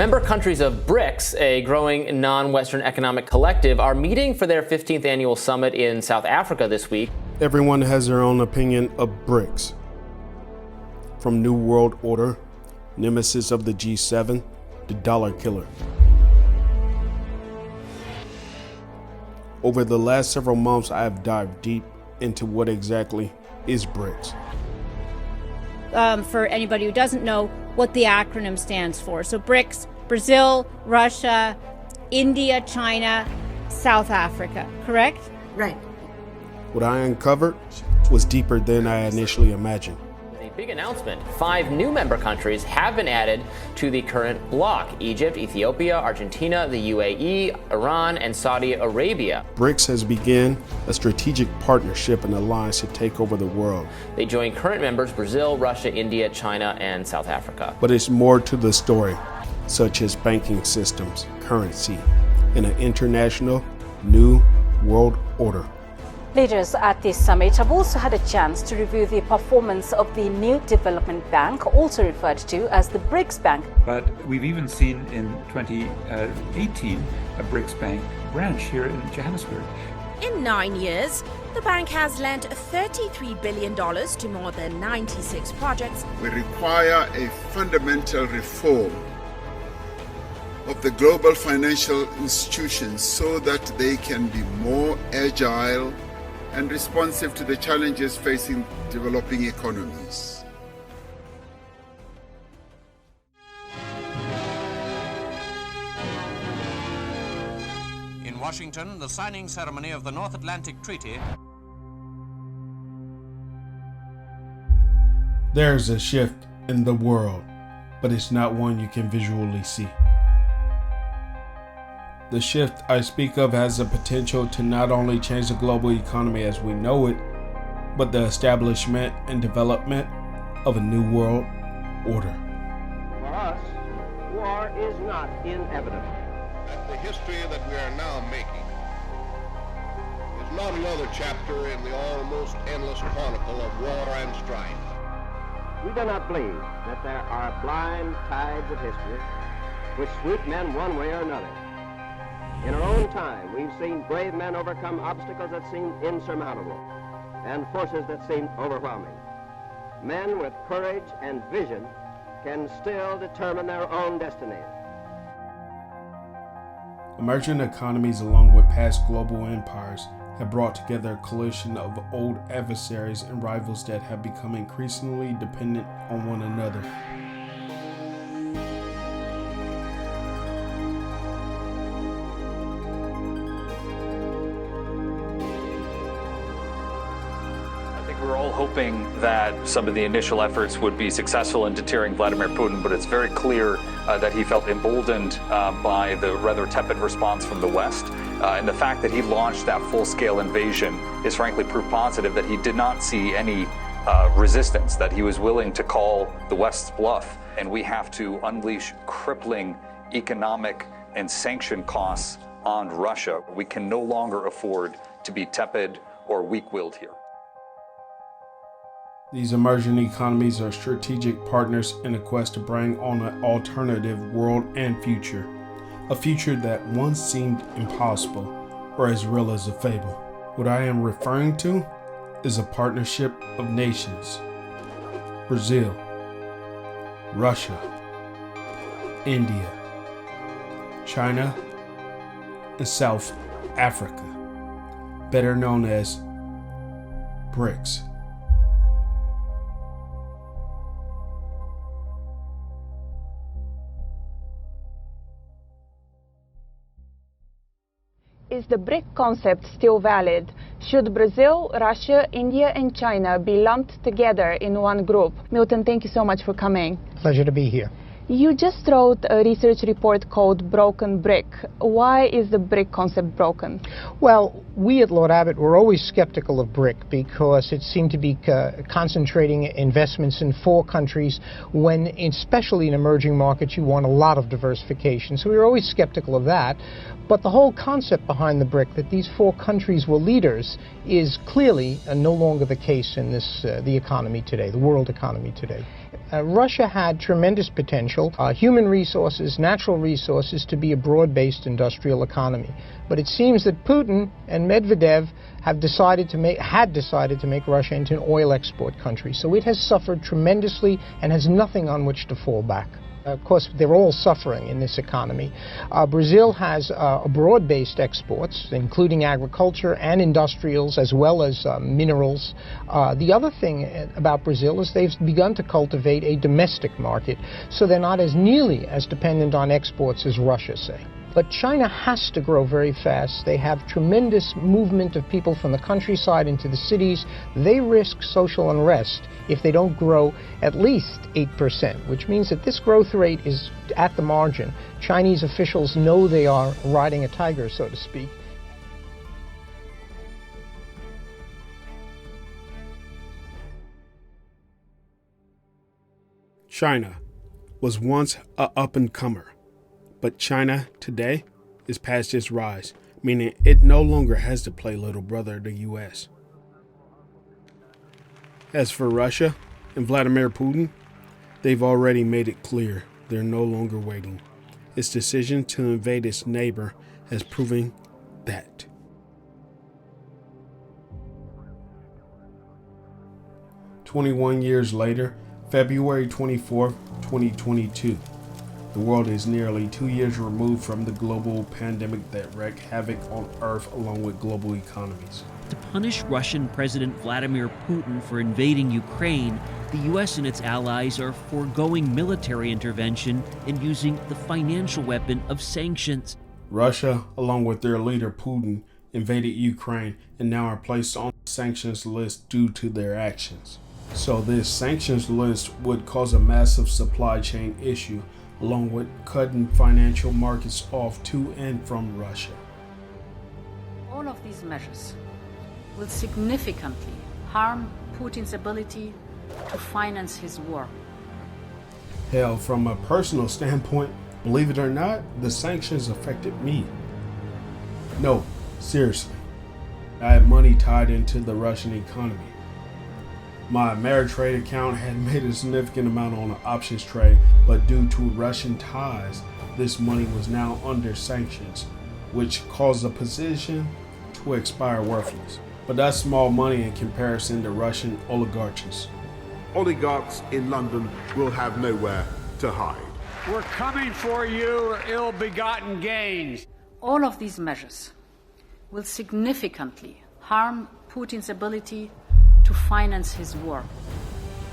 Member countries of BRICS, a growing non-Western economic collective, are meeting for their 15th annual summit in South Africa this week. Everyone has their own opinion of BRICS. From New World Order, nemesis of the G7, the dollar killer. Over the last several months, I have dived deep into what exactly is BRICS. For anybody who doesn't know what the acronym stands for. So BRICS, Brazil, Russia, India, China, South Africa, correct? Right. What I uncovered was deeper than I initially imagined. A big announcement. 5 new member countries have been added to the current bloc: Egypt, Ethiopia, Argentina, the UAE, Iran, and Saudi Arabia. BRICS has begun a strategic partnership and alliance to take over the world. They join current members Brazil, Russia, India, China, and South Africa. But it's more to the story, such as banking systems, currency, and an international new world order. Leaders at this summit have also had a chance to review the performance of the new development bank, also referred to as the BRICS Bank. But we've even seen in 2018 a BRICS Bank branch here in Johannesburg. In 9 years, the bank has lent $33 billion to more than 96 projects. We require a fundamental reform of the global financial institutions so that they can be more agile and responsive to the challenges facing developing economies. In Washington, the signing ceremony of the North Atlantic Treaty. There's a shift in the world, but it's not one you can visually see. The shift I speak of has the potential to not only change the global economy as we know it, but the establishment and development of a new world order. For us, war is not inevitable. The history that we are now making is not another chapter in the almost endless chronicle of war and strife. We do not believe that there are blind tides of history which sweep men one way or another. In our own time, we've seen brave men overcome obstacles that seemed insurmountable and forces that seemed overwhelming. Men with courage and vision can still determine their own destiny. Emerging economies, along with past global empires, have brought together a coalition of old adversaries and rivals that have become increasingly dependent on one another. We're all hoping that some of the initial efforts would be successful in deterring Vladimir Putin, but it's very clear that he felt emboldened by the rather tepid response from the West. And the fact that he launched that full-scale invasion is frankly proof positive that he did not see any resistance, that he was willing to call the West's bluff. And we have to unleash crippling economic and sanction costs on Russia. We can no longer afford to be tepid or weak-willed here. These emerging economies are strategic partners in a quest to bring on an alternative world and future, a future that once seemed impossible or as real as a fable. What I am referring to is a partnership of nations: Brazil, Russia, India, China, and South Africa, better known as BRICS. Is the BRIC concept still valid? Should Brazil, Russia, India, and China be lumped together in one group? Milton, thank you so much for coming. Pleasure to be here. You just wrote a research report called Broken BRIC. Why is the BRIC concept broken? Well, we at Lord Abbett were always skeptical of BRIC because it seemed to be concentrating investments in 4 countries when, especially in emerging markets, you want a lot of diversification. So we were always skeptical of that. But the whole concept behind the BRIC, that these 4 countries were leaders, is clearly no longer the case in the economy today, the world economy today. Russia had tremendous potential, human resources, natural resources, to be a broad-based industrial economy. But it seems that Putin and Medvedev had decided to make Russia into an oil export country. So it has suffered tremendously and has nothing on which to fall back. Of course, they're all suffering in this economy. Brazil has broad-based exports, including agriculture and industrials, as well as minerals. The other thing about Brazil is they've begun to cultivate a domestic market, so they're not as nearly as dependent on exports as Russia, say. But China has to grow very fast. They have tremendous movement of people from the countryside into the cities. They risk social unrest if they don't grow at least 8%, which means that this growth rate is at the margin. Chinese officials know they are riding a tiger, so to speak. China was once a up-and-comer. But China today is past its rise, meaning it no longer has to play little brother to the U.S. As for Russia and Vladimir Putin, they've already made it clear they're no longer waiting. Its decision to invade its neighbor has proven that. "21 years later, February 24th, 2022. The world is nearly 2 years removed from the global pandemic that wreaked havoc on Earth along with global economies. To punish Russian President Vladimir Putin for invading Ukraine, the U.S. and its allies are foregoing military intervention and using the financial weapon of sanctions. Russia, along with their leader Putin, invaded Ukraine and now are placed on the sanctions list due to their actions. So this sanctions list would cause a massive supply chain issue, along with cutting financial markets off to and from Russia. All of these measures will significantly harm Putin's ability to finance his war. Hell, from a personal standpoint, believe it or not, the sanctions affected me. No, seriously. I had money tied into the Russian economy. My Ameritrade account had made a significant amount on an options trade, but due to Russian ties, this money was now under sanctions, which caused the position to expire worthless. But that's small money in comparison to Russian oligarchs. Oligarchs in London will have nowhere to hide. We're coming for you, ill-begotten gains. All of these measures will significantly harm Putin's ability to finance his war.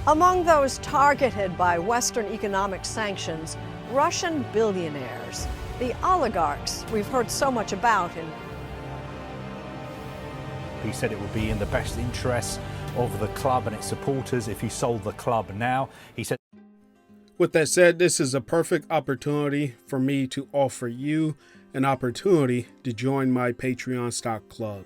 Among those targeted by Western economic sanctions, Russian billionaires, the oligarchs we've heard so much about. He said it would be in the best interests of the club and its supporters if he sold the club now. He said. With that said, this is a perfect opportunity for me to offer you an opportunity to join my Patreon stock club.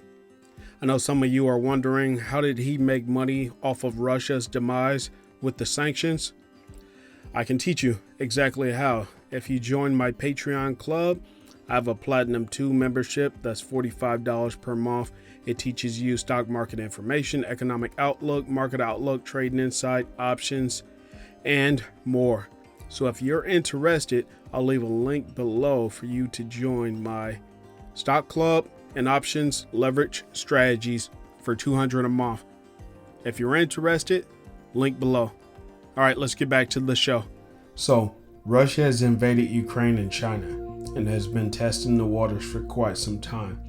I know some of you are wondering, how did he make money off of Russia's demise with the sanctions? I can teach you exactly how. If you join my Patreon club, I have a Platinum 2 membership that's $45 per month. It teaches you stock market information, economic outlook, market outlook, trading insight, options, and more. So if you're interested, I'll leave a link below for you to join my stock club and options leverage strategies for $200 a month. If you're interested, link below. All right, let's get back to the show. So, Russia has invaded Ukraine and China and has been testing the waters for quite some time,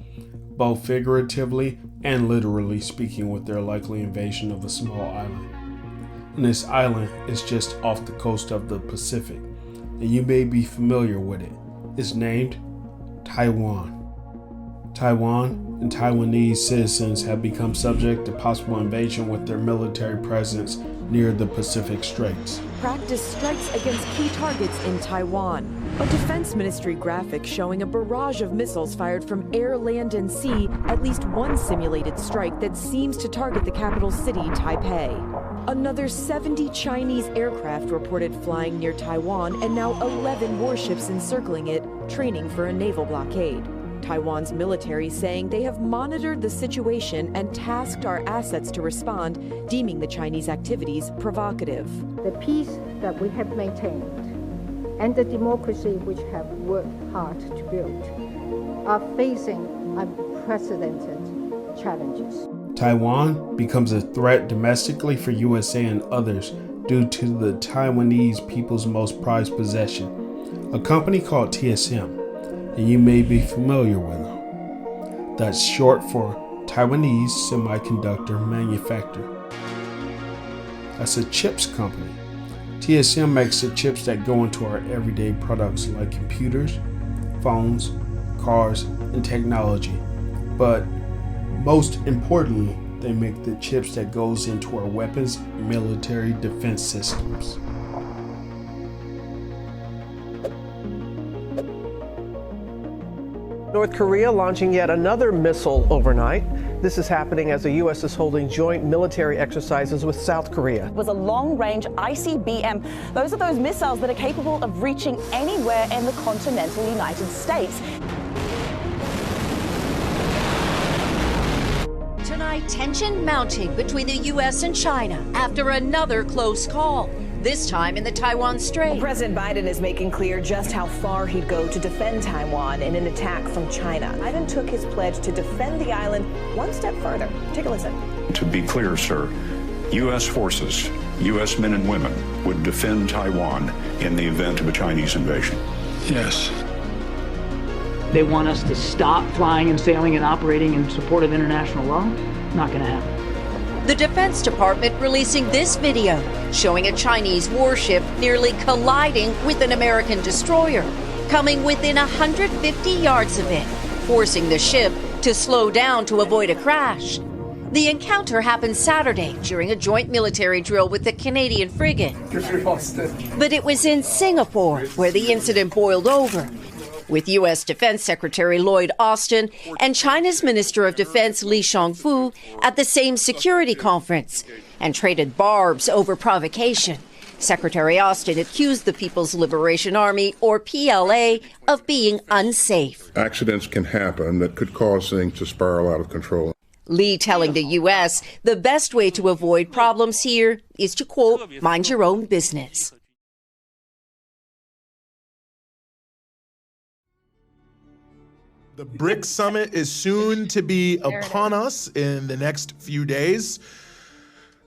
both figuratively and literally speaking, with their likely invasion of a small island. And this island is just off the coast of the Pacific, and you may be familiar with it. It's named Taiwan. Taiwan and Taiwanese citizens have become subject to possible invasion with their military presence near the Pacific Straits. Practice strikes against key targets in Taiwan. A Defense Ministry graphic showing a barrage of missiles fired from air, land, and sea, at least one simulated strike that seems to target the capital city, Taipei. Another 70 Chinese aircraft reported flying near Taiwan, and now 11 warships encircling it, training for a naval blockade. Taiwan's military saying they have monitored the situation and tasked our assets to respond, deeming the Chinese activities provocative. The peace that we have maintained and the democracy which have worked hard to build are facing unprecedented challenges. Taiwan becomes a threat domestically for USA and others due to the Taiwanese people's most prized possession, a company called TSM, and you may be familiar with them. That's short for Taiwanese Semiconductor Manufacturer. That's a chips company. TSM makes the chips that go into our everyday products like computers, phones, cars, and technology. But most importantly, they make the chips that goes into our weapons, military defense systems. North Korea launching yet another missile overnight. This is happening as the U.S. is holding joint military exercises with South Korea. Was a long-range ICBM. Those are those missiles that are capable of reaching anywhere in the continental United States. Tonight, tension mounting between the U.S. and China after another close call, this time in the Taiwan Strait. Well, President Biden is making clear just how far he'd go to defend Taiwan in an attack from China. Biden took his pledge to defend the island one step further. Take a listen. To be clear, sir, U.S. forces, U.S. men and women would defend Taiwan in the event of a Chinese invasion. Yes. They want us to stop flying and sailing and operating in support of international law? Not going to happen. The Defense Department releasing this video showing a Chinese warship nearly colliding with an American destroyer, coming within 150 yards of it, forcing the ship to slow down to avoid a crash. The encounter happened Saturday during a joint military drill with the Canadian frigate. But it was in Singapore where the incident boiled over, with U.S. Defense Secretary Lloyd Austin and China's Minister of Defense Li Shangfu at the same security conference and traded barbs over provocation. Secretary Austin accused the People's Liberation Army, or PLA, of being unsafe. Accidents can happen that could cause things to spiral out of control. Li telling the U.S. the best way to avoid problems here is to, quote, mind your own business. The BRICS summit is soon to be upon us in the next few days.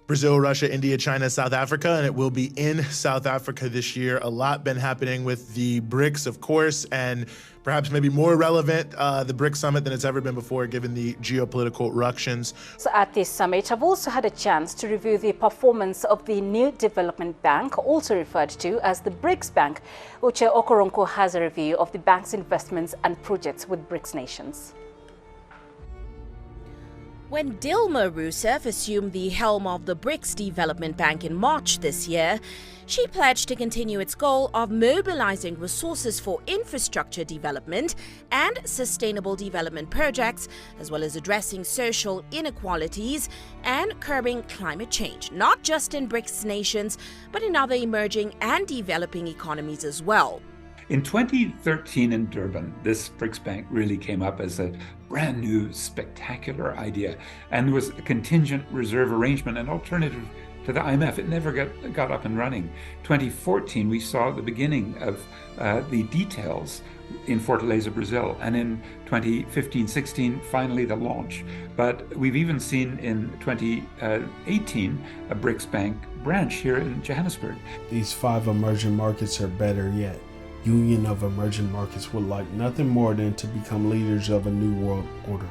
Brazil, Russia, India, China, South Africa, and it will be in South Africa this year. A lot been happening with the BRICS, of course, and perhaps maybe more relevant, the BRICS summit than it's ever been before, given the geopolitical ructions. So at this summit, I've also had a chance to review the performance of the New Development Bank, also referred to as the BRICS Bank. Uche Okoronko has a review of the bank's investments and projects with BRICS nations. When Dilma Rousseff assumed the helm of the BRICS Development Bank in March this year, she pledged to continue its goal of mobilizing resources for infrastructure development and sustainable development projects, as well as addressing social inequalities and curbing climate change, not just in BRICS nations, but in other emerging and developing economies as well. In 2013 in Durban, this BRICS Bank really came up as a brand new, spectacular idea. And there was a contingent reserve arrangement, an alternative to the IMF. It never got up and running. 2014, we saw the beginning of the details in Fortaleza, Brazil. And in 2015-16, finally the launch. But we've even seen in 2018 a BRICS Bank branch here in Johannesburg. These 5 emerging markets are better yet. Union of Emerging Markets would like nothing more than to become leaders of a new world order.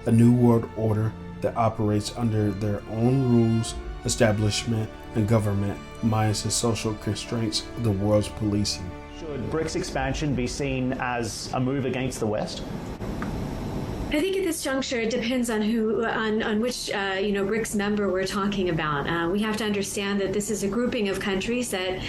A new world order that operates under their own rules, establishment, and government, minus the social constraints of the world's policing. Should BRICS expansion be seen as a move against the West? I think at this juncture, it depends on which BRICS member we're talking about. We have to understand that this is a grouping of countries that,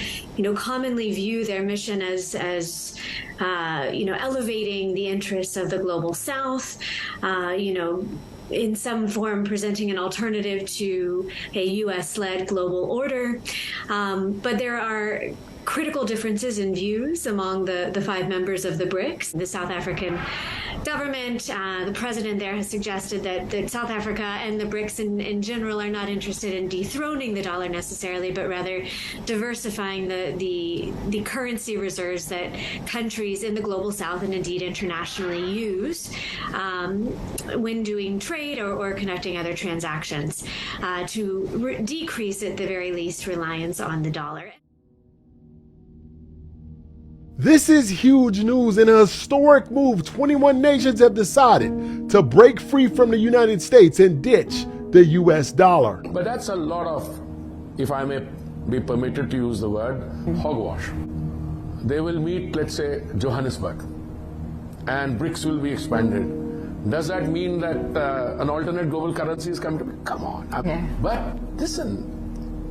commonly view their mission as elevating the interests of the global South. In some form presenting an alternative to a U.S.-led global order. But there are critical differences in views among the 5 members of the BRICS. The South African government, the president there has suggested that South Africa and the BRICS in general are not interested in dethroning the dollar necessarily, but rather diversifying the currency reserves that countries in the global South and indeed internationally use when doing trade or conducting other transactions to decrease at the very least reliance on the dollar. This is huge news. In a historic move, 21 nations have decided to break free from the United States and ditch the US dollar. But that's a lot of, if I may be permitted to use the word, hogwash. They will meet, let's say, Johannesburg, and BRICS will be expanded. Does that mean that an alternate global currency is coming to be? Come on. Yeah. But listen,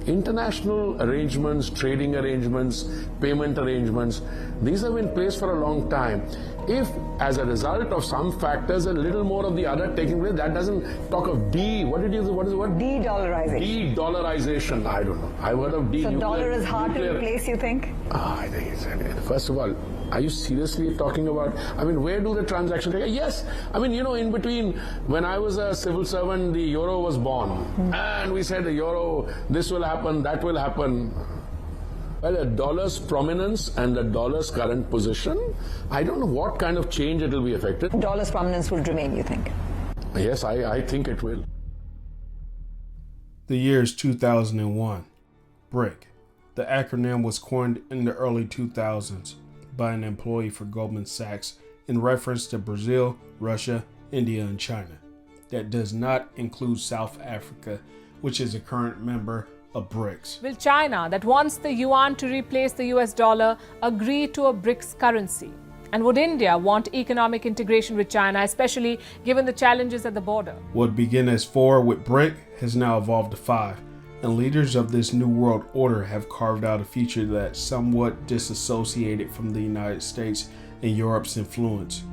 international arrangements, trading arrangements, payment arrangements, these have been in place for a long time. If, as a result of some factors, a little more of the other taking place, that doesn't talk of what did you use? What is the word? De-dollarization. De-dollarization. I don't know. I've heard of So dollar is hard to replace, you think? I think it's, first of all, are you seriously talking about, where do the transactions take? Yes. In between, when I was a civil servant, the euro was born. And we said the euro, this will happen, that will happen. Well, the dollar's prominence and the dollar's current position, I don't know what kind of change it will be affected. Dollar's prominence will remain, you think? Yes, I think it will. The year is 2001. BRIC. The acronym was coined in the early 2000s by an employee for Goldman Sachs in reference to Brazil, Russia, India, and China. That does not include South Africa, which is a current member of BRICS. Will China, that wants the yuan to replace the US dollar, agree to a BRICS currency? And would India want economic integration with China, especially given the challenges at the border? What began as 4 with BRIC has now evolved to 5, and leaders of this new world order have carved out a future that's somewhat disassociated from the United States and Europe's influence,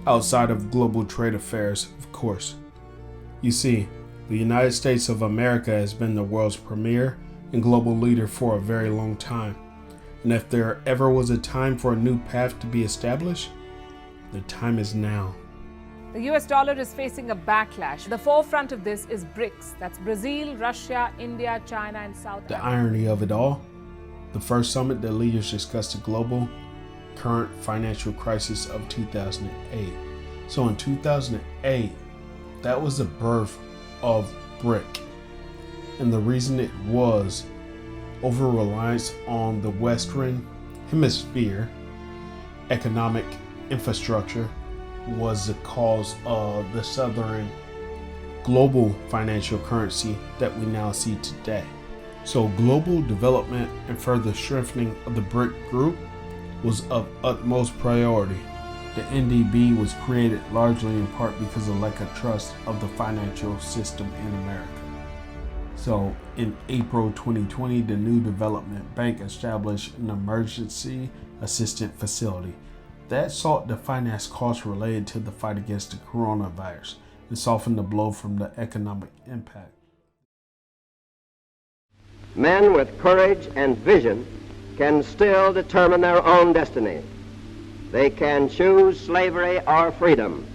outside of global trade affairs, of course. You see, the United States of America has been the world's premier and global leader for a very long time. And if there ever was a time for a new path to be established, the time is now. The US dollar is facing a backlash. The forefront of this is BRICS. That's Brazil, Russia, India, China, and South Africa. The irony of it all, the first summit that leaders discussed the global current financial crisis of 2008. So in 2008, that was the birth of BRIC. And the reason it was over-reliance on the Western Hemisphere economic infrastructure was the cause of the Southern global financial currency that we now see today. So global development and further strengthening of the BRIC group was of utmost priority. The NDB was created largely in part because of lack of trust of the financial system in America. So in April 2020, the New Development Bank established an emergency assistance facility that sought to finance costs related to the fight against the coronavirus and soften the blow from the economic impact. Men with courage and vision can still determine their own destiny. They can choose slavery or freedom,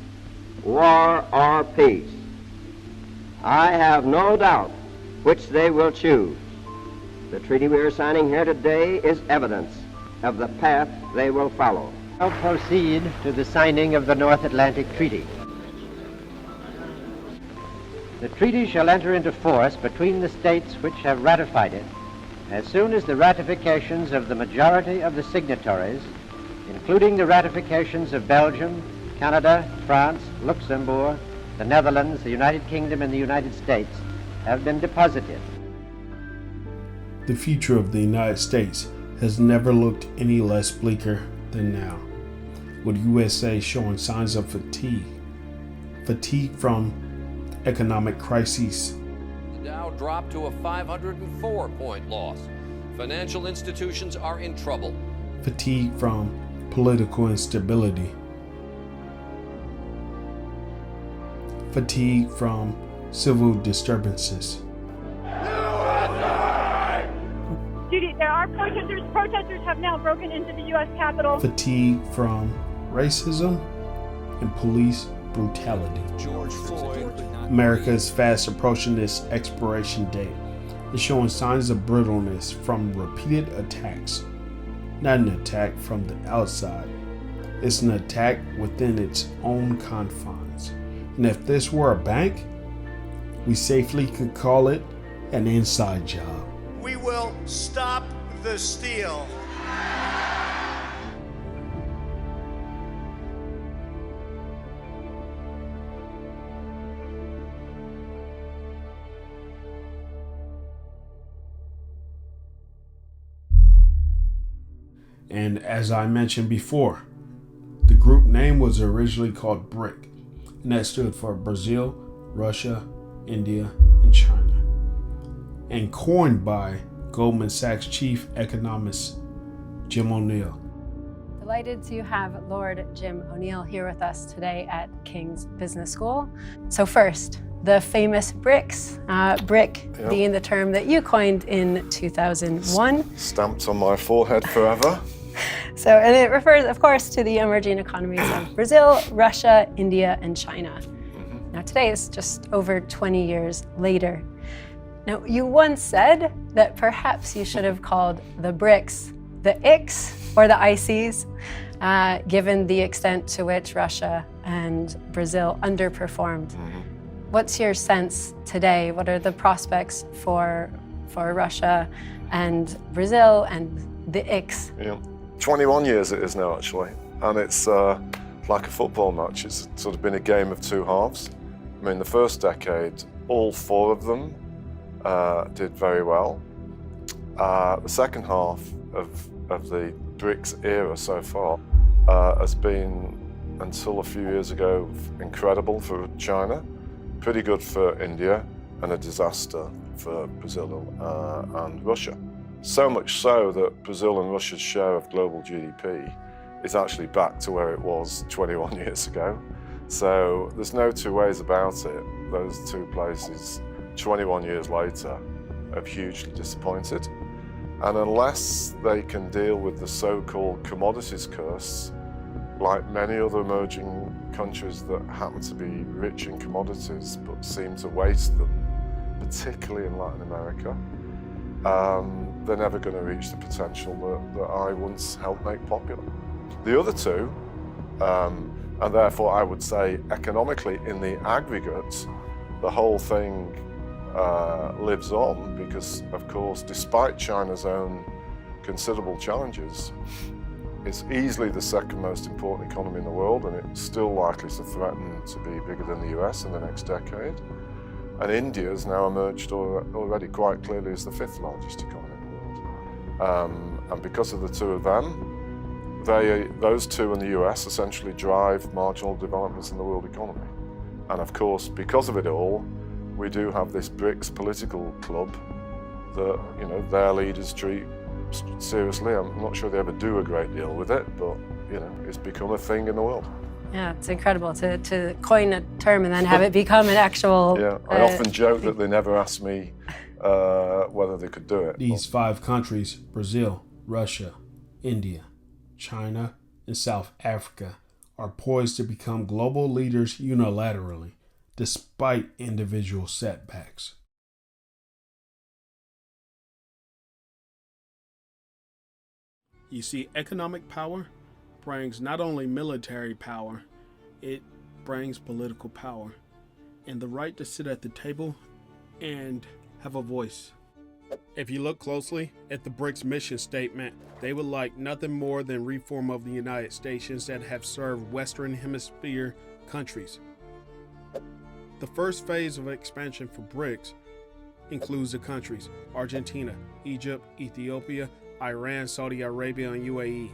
war or peace. I have no doubt which they will choose. The treaty we are signing here today is evidence of the path they will follow. I'll proceed to the signing of the North Atlantic Treaty. The treaty shall enter into force between the states which have ratified it as soon as the ratifications of the majority of the signatories, including the ratifications of Belgium, Canada, France, Luxembourg, the Netherlands, the United Kingdom, and the United States, have been deposited. The future of the United States has never looked any less bleaker than now, with USA showing signs of fatigue from economic crises. The Dow dropped to a 504-point loss. Financial institutions are in trouble. Fatigue from political instability. Fatigue from civil disturbances. Judy, there are Protesters have now broken into the U.S. Capitol. Fatigue from racism and police brutality. George Floyd. America is fast approaching its expiration date and showing signs of brittleness from repeated attacks. Not an attack from the outside, it's an attack within its own confines. And if this were a bank, we safely could call it an inside job. We will stop the steal. And as I mentioned before, the group name was originally called BRIC, and that stood for Brazil, Russia, India, and China, and coined by Goldman Sachs chief economist Jim O'Neill. Delighted to have Lord Jim O'Neill here with us today at King's Business School. So first, the famous BRICS, BRIC being the term that you coined in 2001. Stamped on my forehead forever. So, and it refers, of course, to the emerging economies of Brazil, Russia, India, and China. Now today is just over 20 years later. Now, you once said that perhaps you should have called the BRICS the ICs or the ICs, given the extent to which Russia and Brazil underperformed. What's your sense today? What are the prospects for Russia and Brazil and the ICs? Yeah. 21 years it is now, actually, and it's like a football match. It's sort of been a game of two halves. I mean, the first decade, all four of them did very well. The second half of the BRICS era so far has been, until a few years ago, incredible for China, pretty good for India, and a disaster for Brazil and Russia. So much so that Brazil and Russia's share of global GDP is actually back to where it was 21 years ago. So there's no two ways about it. Those two places, 21 years later, have hugely disappointed. And unless they can deal with the so-called commodities curse, like many other emerging countries that happen to be rich in commodities but seem to waste them, particularly in Latin America, they're never going to reach the potential that I once helped make popular. The other two, and therefore I would say economically in the aggregate, the whole thing lives on because, of course, despite China's own considerable challenges, it's easily the second most important economy in the world, and it's still likely to threaten to be bigger than the US in the next decade. And India has now emerged already quite clearly as the fifth largest economy in the world. And because of the two of them, those two and the US essentially drive marginal developments in the world economy. And of course, because of it all, we do have this BRICS political club that, you know, their leaders treat seriously. I'm not sure they ever do a great deal with it, but, you know, it's become a thing in the world. Yeah, it's incredible to coin a term and then have it become an actual... Yeah, I often joke that they never asked me whether they could do it. These 5 countries, Brazil, Russia, India, China, and South Africa, are poised to become global leaders unilaterally, despite individual setbacks. You see, economic power brings not only military power, it brings political power and the right to sit at the table and have a voice. If you look closely at the BRICS mission statement, they would like nothing more than reform of the United States that have served Western Hemisphere countries. The first phase of expansion for BRICS includes the countries Argentina, Egypt, Ethiopia, Iran, Saudi Arabia, and UAE.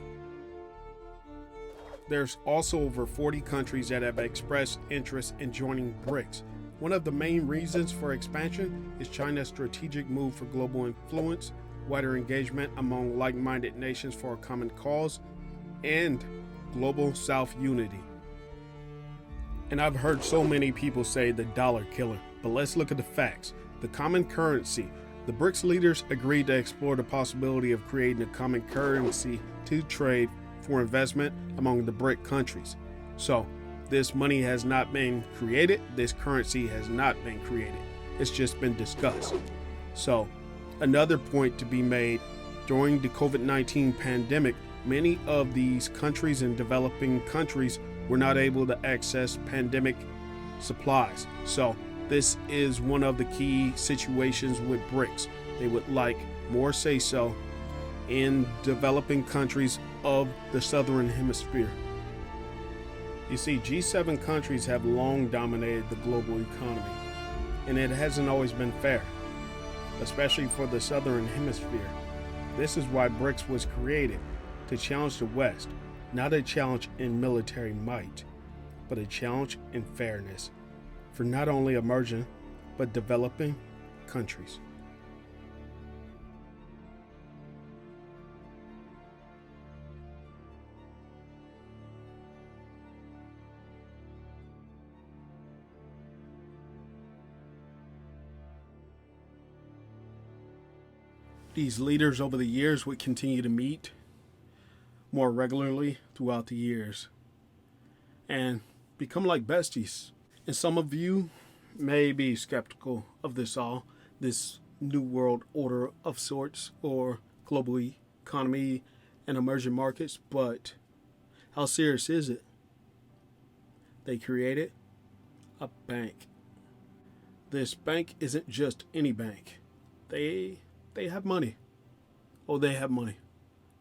There's also over 40 countries that have expressed interest in joining BRICS. One of the main reasons for expansion is China's strategic move for global influence, wider engagement among like-minded nations for a common cause, and global South unity. And I've heard so many people say the dollar killer, but let's look at the facts. The common currency The BRICS leaders agreed to explore the possibility of creating a common currency to trade for investment among the BRIC countries. So, this money has not been created, this currency has not been created. It's just been discussed. So, another point to be made, during the COVID-19 pandemic, many of these countries and developing countries were not able to access pandemic supplies. So, this is one of the key situations with BRICS. They would like more say-so in developing countries of the Southern Hemisphere. You see, G7 countries have long dominated the global economy, and it hasn't always been fair, especially for the Southern Hemisphere. This is why BRICS was created, to challenge the West, not a challenge in military might, but a challenge in fairness for not only emerging, but developing countries. These leaders over the years would continue to meet more regularly throughout the years and become like besties. And some of you may be skeptical of this new world order of sorts, or global economy and emerging markets, but how serious is it? They created a bank. This bank isn't just any bank. They have money. Oh, they have money.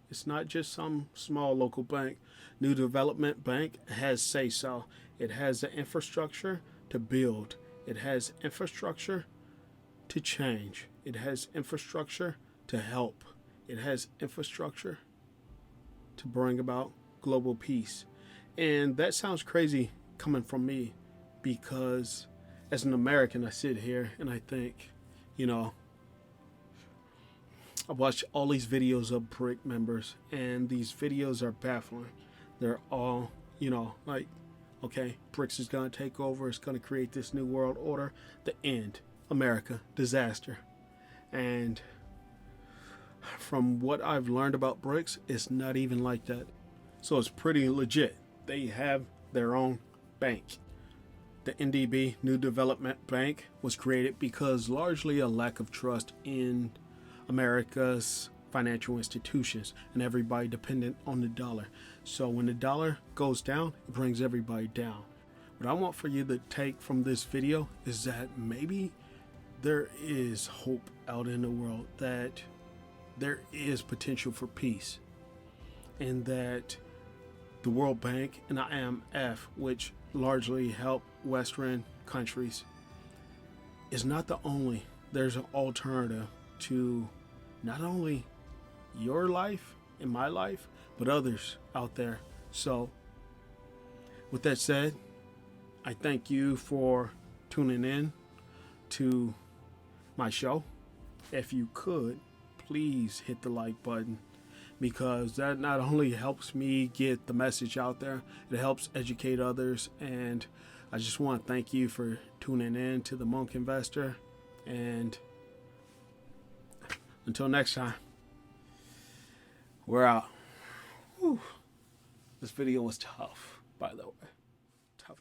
It's not just some small local bank. New Development Bank has say-so. It has the infrastructure to build. It has infrastructure to change. It has infrastructure to help. It has infrastructure to bring about global peace. And that sounds crazy coming from me, because as an American, I sit here and I think, I watch all these videos of BRIC members, and these videos are baffling. They're all, like, okay, BRICS is going to take over. It's going to create this new world order. The end. America. Disaster. And from what I've learned about BRICS, it's not even like that. So it's pretty legit. They have their own bank. The NDB, New Development Bank, was created because largely a lack of trust in America's financial institutions and everybody dependent on the dollar. So when the dollar goes down, it brings everybody down. What I want for you to take from this video is that maybe there is hope out in the world, that there is potential for peace, and that the World Bank and the IMF, which largely help Western countries, is not the only. There's an alternative to not only your life and my life, but others out there. So with that said, I thank you for tuning in to my show. If you could, please hit the like button, because that not only helps me get the message out there, it helps educate others. And I just want to thank you for tuning in to the Monk Investor. And until next time, we're out. Whew. This video was tough, by the way. Tough.